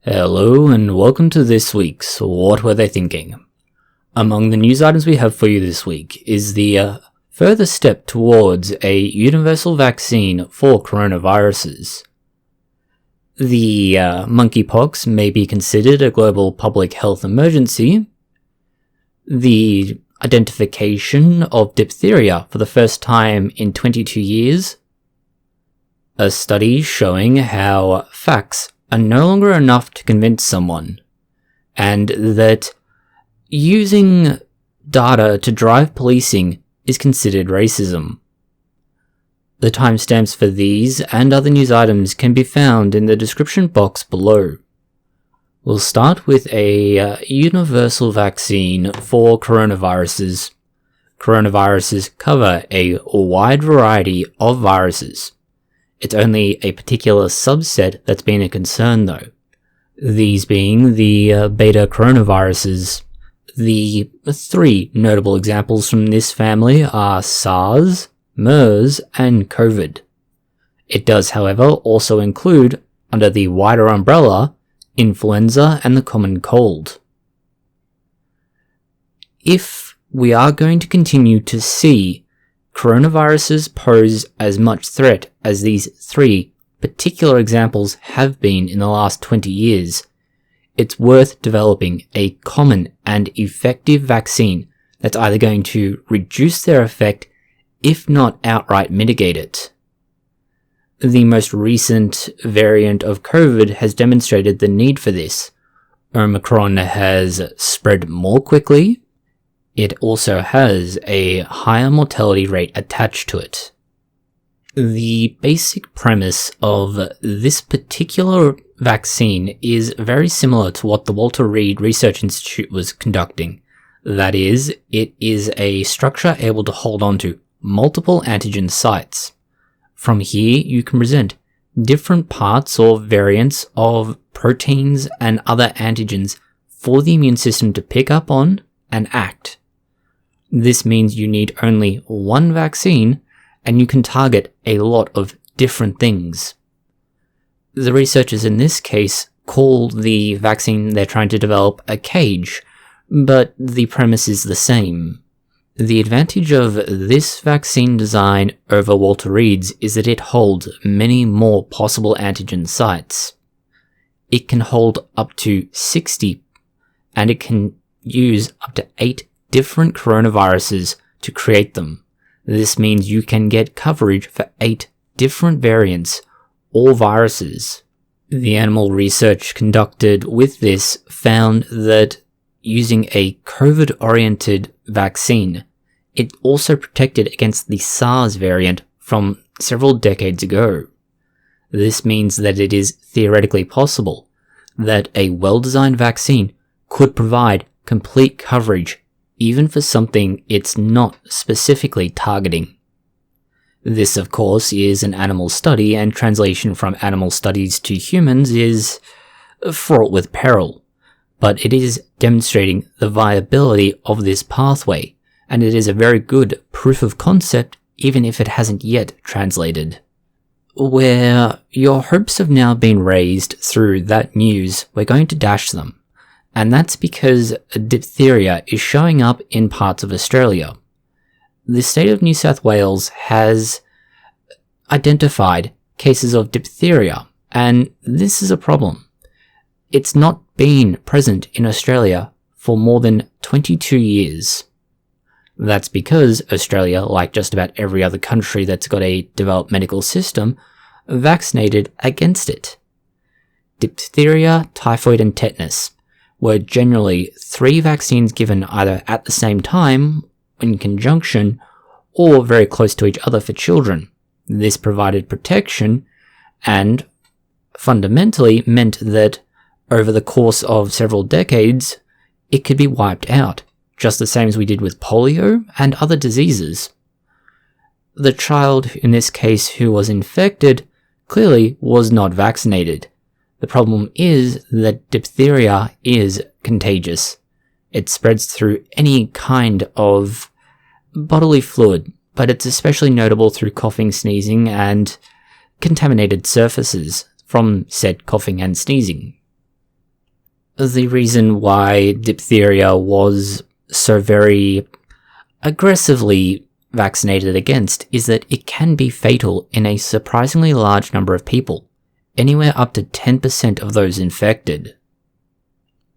Hello and welcome to this week's What Were They Thinking? Among the news items we have for you this week is the further step towards a universal vaccine for coronaviruses. The monkeypox may be considered a global public health emergency. The identification of diphtheria for the first time in 22 years. A study showing how facts are no longer enough to convince someone, and that using data to drive policing is considered racism. The timestamps for these and other news items can be found in the description box below. We'll start with a universal vaccine for coronaviruses. Coronaviruses cover a wide variety of viruses. It's only a particular subset that's been a concern though. These being the beta coronaviruses. The three notable examples from this family are SARS, MERS, and COVID. It does, however, also include, under the wider umbrella, influenza and the common cold. If we are going to continue to see coronaviruses pose as much threat as these three particular examples have been in the last 20 years, it's worth developing a common and effective vaccine that's either going to reduce their effect, if not outright mitigate it. The most recent variant of COVID has demonstrated the need for this. Omicron has spread more quickly. It also has a higher mortality rate attached to it. The basic premise of this particular vaccine is very similar to what the Walter Reed Research Institute was conducting. That is, it is a structure able to hold on to multiple antigen sites. From here, you can present different parts or variants of proteins and other antigens for the immune system to pick up on and act. This means you need only one vaccine, and you can target a lot of different things. The researchers in this case call the vaccine they're trying to develop a cage, but the premise is the same. The advantage of this vaccine design over Walter Reed's is that it holds many more possible antigen sites. It can hold up to 60, and it can use up to 8 different coronaviruses to create them. This means you can get coverage for 8 different variants or viruses. The animal research conducted with this found that using a COVID-oriented vaccine, it also protected against the SARS variant from several decades ago. This means that it is theoretically possible that a well-designed vaccine could provide complete coverage even for something it's not specifically targeting. This, of course, is an animal study, and translation from animal studies to humans is fraught with peril, but it is demonstrating the viability of this pathway, and it is a very good proof of concept even if it hasn't yet translated. Where your hopes have now been raised through that news, we're going to dash them. And that's because diphtheria is showing up in parts of Australia. The state of New South Wales has identified cases of diphtheria, and this is a problem. It's not been present in Australia for more than 22 years. That's because Australia, like just about every other country that's got a developed medical system, vaccinated against it. Diphtheria, typhoid, and tetanus were generally 3 vaccines given either at the same time, in conjunction, or very close to each other for children. This provided protection and fundamentally meant that over the course of several decades, it could be wiped out, just the same as we did with polio and other diseases. The child, in this case, who was infected, clearly was not vaccinated. The problem is that diphtheria is contagious. It spreads through any kind of bodily fluid, but it's especially notable through coughing, sneezing, and contaminated surfaces from said coughing and sneezing. The reason why diphtheria was so very aggressively vaccinated against is that it can be fatal in a surprisingly large number of people, anywhere up to 10% of those infected.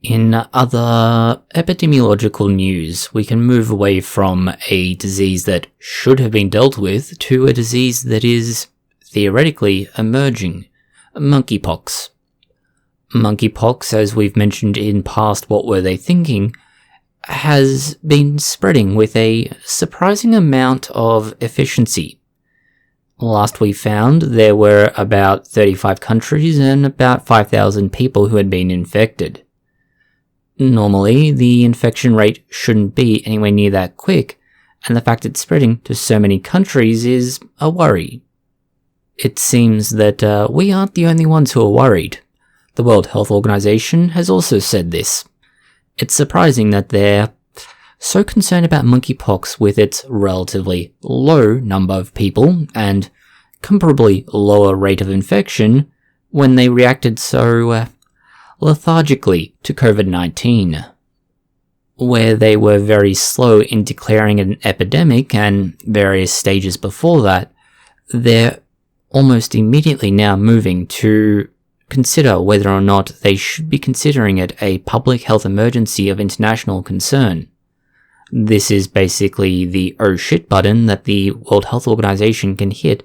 In other epidemiological news, we can move away from a disease that should have been dealt with to a disease that is theoretically emerging, monkeypox. Monkeypox, as we've mentioned in past What Were They Thinking, has been spreading with a surprising amount of efficiency. Last we found, there were about 35 countries and about 5,000 people who had been infected. Normally, the infection rate shouldn't be anywhere near that quick, and the fact it's spreading to so many countries is a worry. It seems that we aren't the only ones who are worried. The World Health Organization has also said this. It's surprising that they're so concerned about monkeypox with its relatively low number of people and comparably lower rate of infection when they reacted so lethargically to COVID-19, where they were very slow in declaring an epidemic and various stages before that. They're almost immediately now moving to consider whether or not they should be considering it a public health emergency of international concern. This is basically the oh shit button that the World Health Organization can hit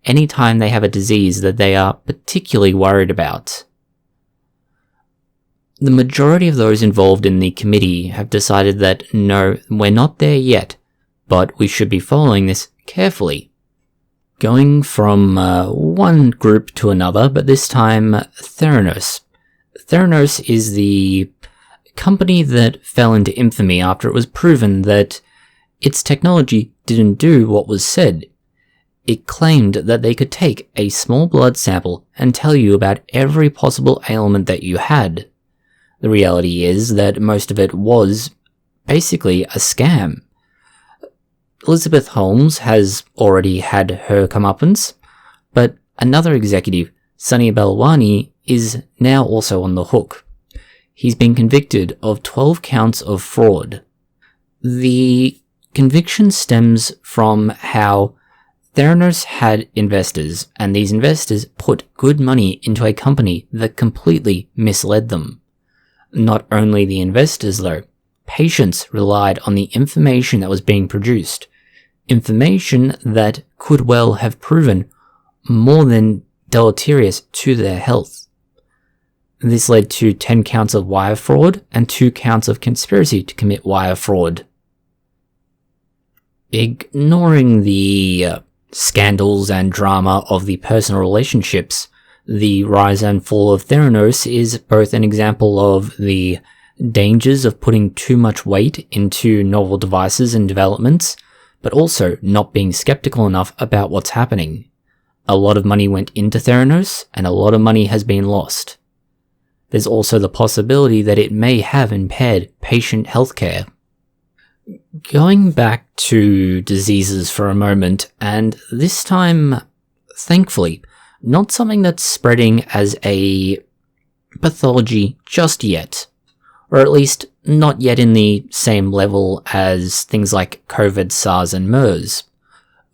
anytime they have a disease that they are particularly worried about. The majority of those involved in the committee have decided that no, we're not there yet, but we should be following this carefully. Going from one group to another, but this time Theranos. Theranos is the company that fell into infamy after it was proven that its technology didn't do what was said. It claimed that they could take a small blood sample and tell you about every possible ailment that you had. The reality is that most of it was basically a scam. Elizabeth Holmes has already had her comeuppance, but another executive, Sunny Balwani, is now also on the hook. He's been convicted of 12 counts of fraud. The conviction stems from how Theranos had investors, and these investors put good money into a company that completely misled them. Not only the investors though, patients relied on the information that was being produced, information that could well have proven more than deleterious to their health. This led to 10 counts of wire fraud and 2 counts of conspiracy to commit wire fraud. Ignoring the scandals and drama of the personal relationships, the rise and fall of Theranos is both an example of the dangers of putting too much weight into novel devices and developments, but also not being skeptical enough about what's happening. A lot of money went into Theranos, and a lot of money has been lost. There's also the possibility that it may have impaired patient healthcare. Going back to diseases for a moment, and this time, thankfully, not something that's spreading as a pathology just yet, or at least not yet in the same level as things like COVID, SARS, and MERS.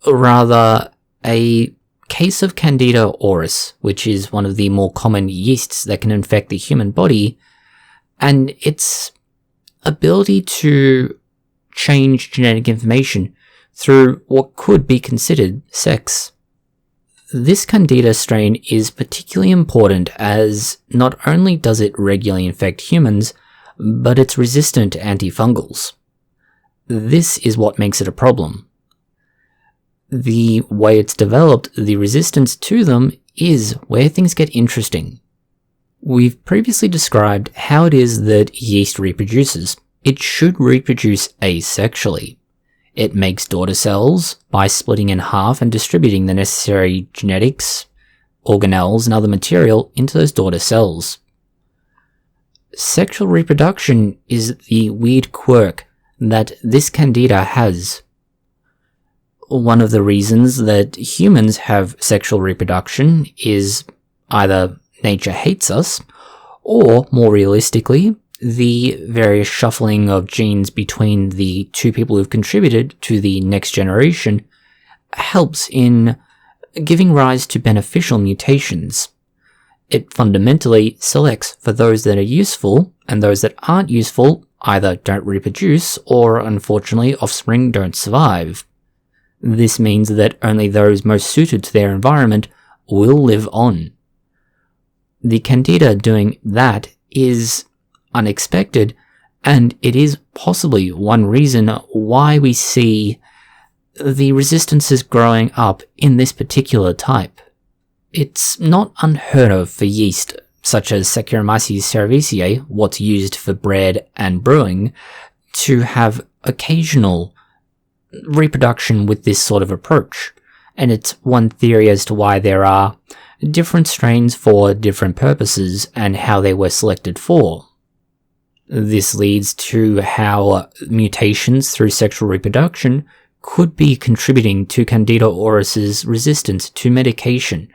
Rather, a case of Candida auris, which is one of the more common yeasts that can infect the human body, and its ability to change genetic information through what could be considered sex. This Candida strain is particularly important as not only does it regularly infect humans, but it's resistant to antifungals. This is what makes it a problem. The way it's developed, the resistance to them, is where things get interesting. We've previously described how it is that yeast reproduces. It should reproduce asexually. It makes daughter cells by splitting in half and distributing the necessary genetics, organelles, and other material into those daughter cells. Sexual reproduction is the weird quirk that this Candida has. One of the reasons that humans have sexual reproduction is either nature hates us, Or, more realistically, the various shuffling of genes between the two people who've contributed to the next generation helps in giving rise to beneficial mutations. It fundamentally selects for those that are useful, and those that aren't useful either don't reproduce or, unfortunately, offspring don't survive. This means that only those most suited to their environment will live on. The Candida doing that is unexpected, and it is possibly one reason why we see the resistances growing up in this particular type. It's not unheard of for yeast, such as Saccharomyces cerevisiae, what's used for bread and brewing, to have occasional reproduction with this sort of approach. And it's one theory as to why there are different strains for different purposes and how they were selected for. This leads to how mutations through sexual reproduction could be contributing to Candida auris's resistance to medication.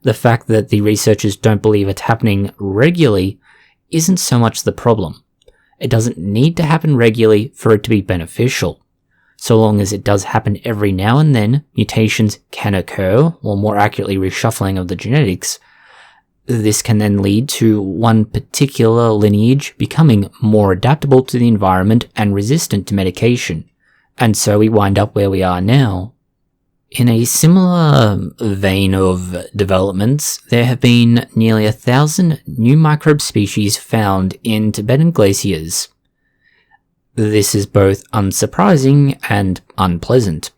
The fact that the researchers don't believe it's happening regularly isn't so much the problem. It doesn't need to happen regularly for it to be beneficial. So long as it does happen every now and then, mutations can occur, or more accurately reshuffling of the genetics. This can then lead to one particular lineage becoming more adaptable to the environment and resistant to medication. And so we wind up where we are now. In a similar vein of developments, there have been nearly 1,000 new microbe species found in Tibetan glaciers. This is both unsurprising and unpleasant.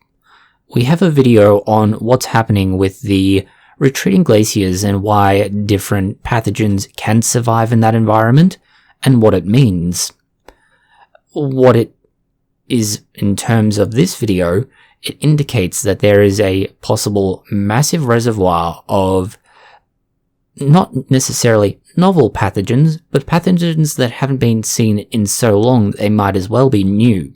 We have a video on what's happening with the retreating glaciers and why different pathogens can survive in that environment and what it means. What it is in terms of this video, it indicates that there is a possible massive reservoir of not necessarily novel pathogens, but pathogens that haven't been seen in so long they might as well be new.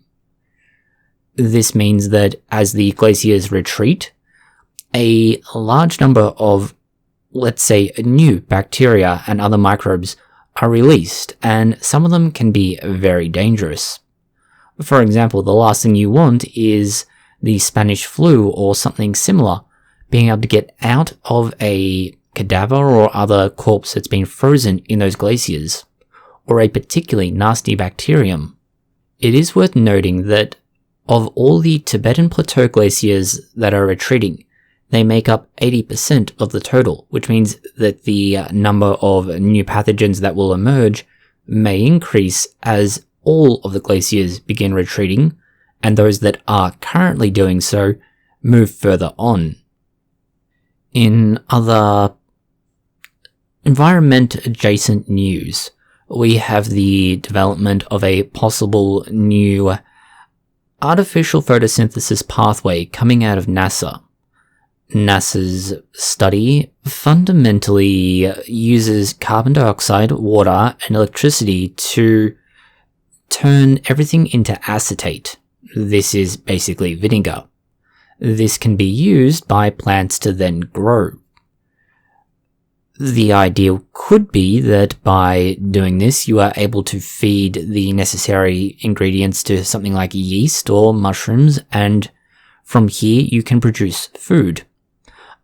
This means that as the glaciers retreat, a large number of, let's say, new bacteria and other microbes are released, and some of them can be very dangerous. For example, the last thing you want is the Spanish flu or something similar being able to get out of a cadaver or other corpse that's been frozen in those glaciers, or a particularly nasty bacterium. It is worth noting that of all the Tibetan plateau glaciers that are retreating, they make up 80% of the total, which means that the number of new pathogens that will emerge may increase as all of the glaciers begin retreating, and those that are currently doing so move further on. In other environment-adjacent news, we have the development of a possible new artificial photosynthesis pathway coming out of NASA. NASA's study fundamentally uses carbon dioxide, water, and electricity to turn everything into acetate. This is basically vinegar. This can be used by plants to then grow. The idea could be that by doing this, you are able to feed the necessary ingredients to something like yeast or mushrooms, and from here you can produce food.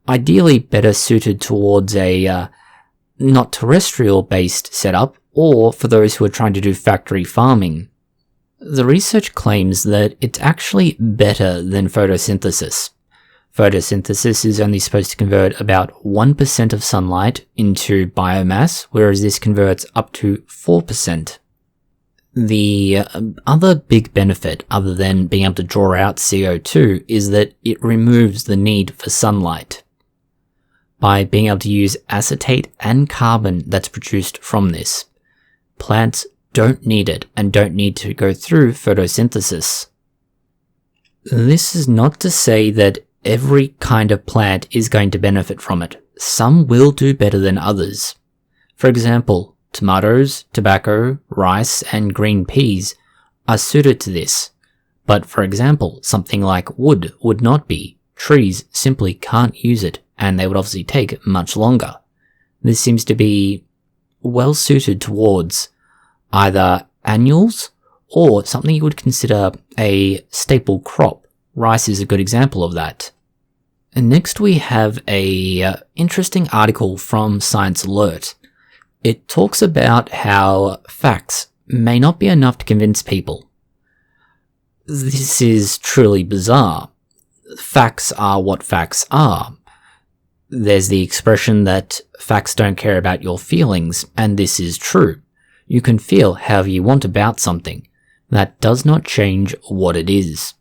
Ideally better suited towards a not terrestrial-based setup, or for those who are trying to do factory farming. The research claims that it's actually better than photosynthesis. Photosynthesis is only supposed to convert about 1% of sunlight into biomass, whereas this converts up to 4%. The other big benefit, other than being able to draw out CO2, is that it removes the need for sunlight. By being able to use acetate and carbon that's produced from this, plants don't need it and don't need to go through photosynthesis. This is not to say that every kind of plant is going to benefit from it. Some will do better than others. For example, tomatoes, tobacco, rice, and green peas are suited to this. But for example, something like wood would not be. Trees simply can't use it, and they would obviously take much longer. This seems to be well suited towards either annuals or something you would consider a staple crop. Rice is a good example of that. And next we have a interesting article from Science Alert. It talks about how facts may not be enough to convince people. This is truly bizarre. Facts are what facts are. There's the expression that facts don't care about your feelings, and this is true. You can feel however you want about something. That does not change what it is.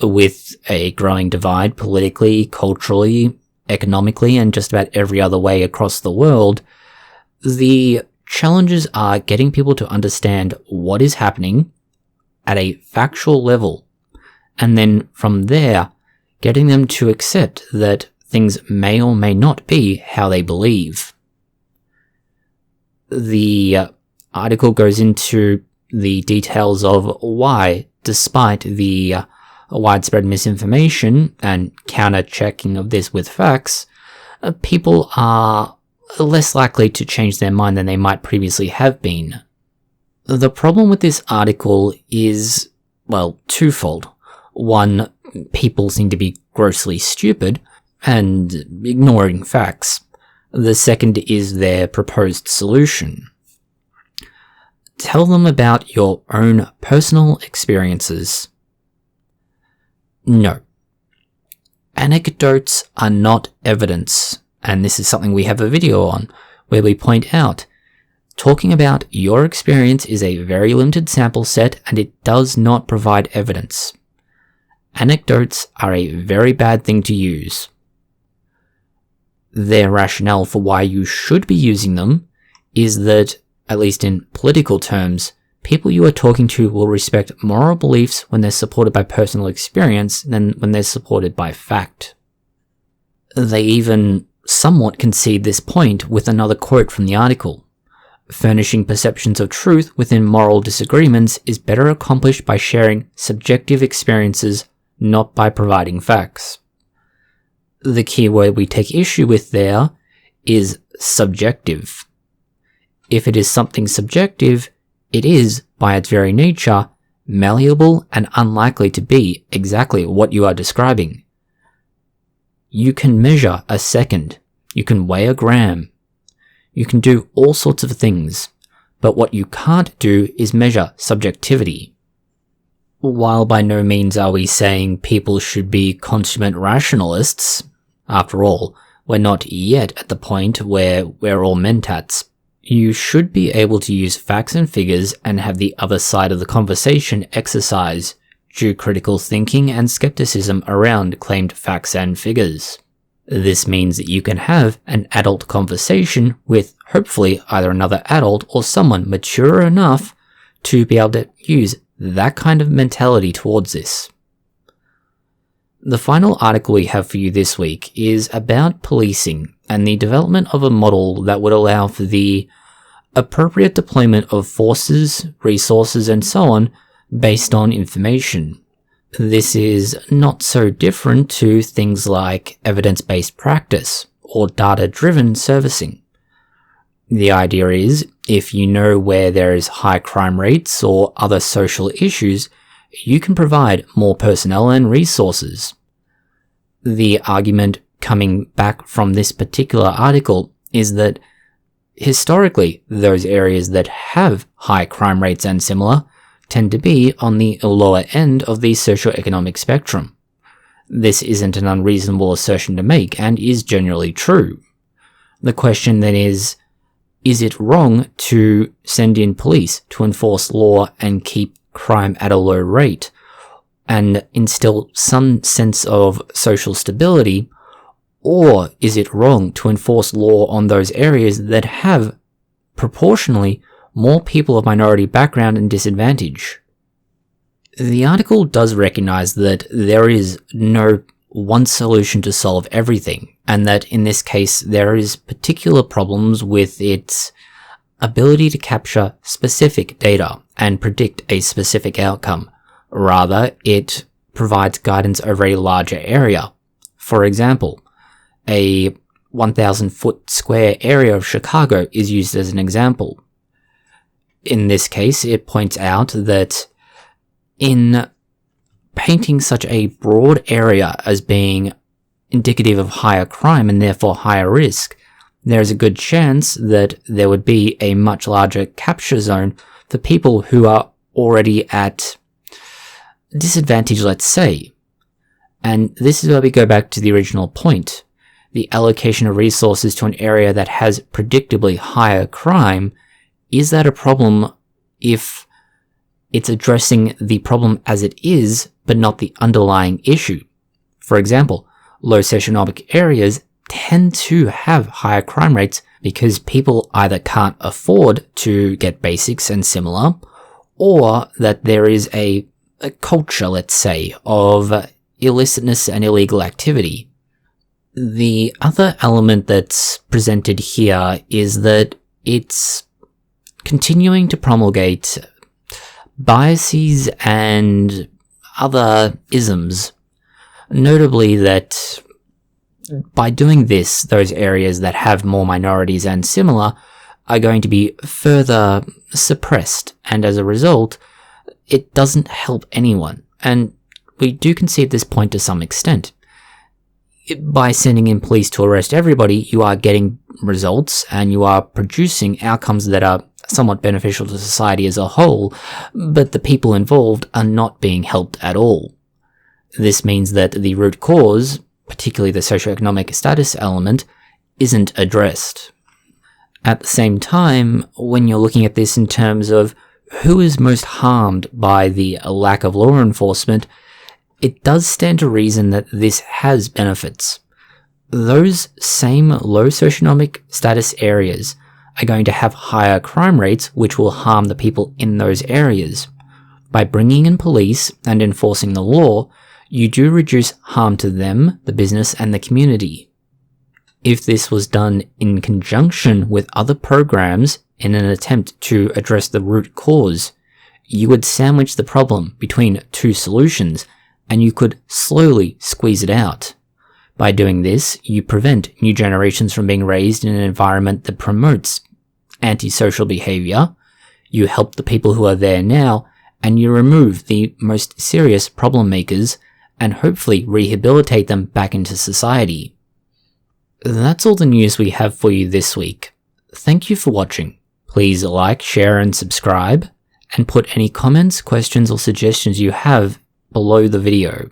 With a growing divide politically, culturally, economically, and just about every other way across the world, the challenges are getting people to understand what is happening at a factual level, and then from there, getting them to accept that things may or may not be how they believe. The article goes into the details of why, despite the widespread misinformation and counter-checking of this with facts, people are less likely to change their mind than they might previously have been. The problem with this article is, well, twofold. One, people seem to be grossly stupid and ignoring facts. The second is their proposed solution. Tell them about your own personal experiences. No. Anecdotes are not evidence, and this is something we have a video on, where we point out, talking about your experience is a very limited sample set and it does not provide evidence. Anecdotes are a very bad thing to use. Their rationale for why you should be using them is that, at least in political terms, people you are talking to will respect moral beliefs when they're supported by personal experience than when they're supported by fact. They even somewhat concede this point with another quote from the article. Furnishing perceptions of truth within moral disagreements is better accomplished by sharing subjective experiences, not by providing facts. The key word we take issue with there is subjective. If it is something subjective, it is, by its very nature, malleable and unlikely to be exactly what you are describing. You can measure a second, you can weigh a gram, you can do all sorts of things, but what you can't do is measure subjectivity. While by no means are we saying people should be consummate rationalists, after all, we're not yet at the point where we're all mentats. You should be able to use facts and figures and have the other side of the conversation exercise due critical thinking and skepticism around claimed facts and figures. This means that you can have an adult conversation with hopefully either another adult or someone mature enough to be able to use that kind of mentality towards this. The final article we have for you this week is about policing and the development of a model that would allow for the appropriate deployment of forces, resources, and so on based on information. This is not so different to things like evidence-based practice or data-driven servicing. The idea is, if you know where there is high crime rates or other social issues, you can provide more personnel and resources. The argument coming back from this particular article is that historically, those areas that have high crime rates and similar tend to be on the lower end of the socioeconomic spectrum. This isn't an unreasonable assertion to make and is generally true. The question then is it wrong to send in police to enforce law and keep crime at a low rate and instill some sense of social stability, or is it wrong to enforce law on those areas that have proportionally more people of minority background and disadvantage? The article does recognize that there is no one solution to solve everything, and that in this case there is particular problems with its ability to capture specific data and predict a specific outcome. Rather, it provides guidance over a larger area. For example, a 1,000 foot square area of Chicago is used as an example. In this case, it points out that in painting such a broad area as being indicative of higher crime and therefore higher risk, there is a good chance that there would be a much larger capture zone for people who are already at disadvantage, let's say. And this is where we go back to the original point. The allocation of resources to an area that has predictably higher crime, is that a problem if it's addressing the problem as it is, but not the underlying issue? For example, low socioeconomic areas tend to have higher crime rates because people either can't afford to get basics and similar, or that there is a culture, let's say, of illicitness and illegal activity. The other element that's presented here is that it's continuing to promulgate biases and other isms. Notably that by doing this, those areas that have more minorities and similar are going to be further suppressed, and as a result, it doesn't help anyone. And we do concede this point to some extent. By sending in police to arrest everybody, you are getting results and you are producing outcomes that are somewhat beneficial to society as a whole, but the people involved are not being helped at all. This means that the root cause, particularly the socioeconomic status element, isn't addressed. At the same time, when you're looking at this in terms of who is most harmed by the lack of law enforcement, it does stand to reason that this has benefits. Those same low socioeconomic status areas are going to have higher crime rates, which will harm the people in those areas. By bringing in police and enforcing the law, you do reduce harm to them, the business, and the community. If this was done in conjunction with other programs in an attempt to address the root cause, you would sandwich the problem between two solutions, and you could slowly squeeze it out. By doing this, you prevent new generations from being raised in an environment that promotes antisocial behavior, you help the people who are there now, and you remove the most serious problem makers and hopefully rehabilitate them back into society. That's all the news we have for you this week. Thank you for watching. Please like, share, and subscribe, and put any comments, questions, or suggestions you have below the video.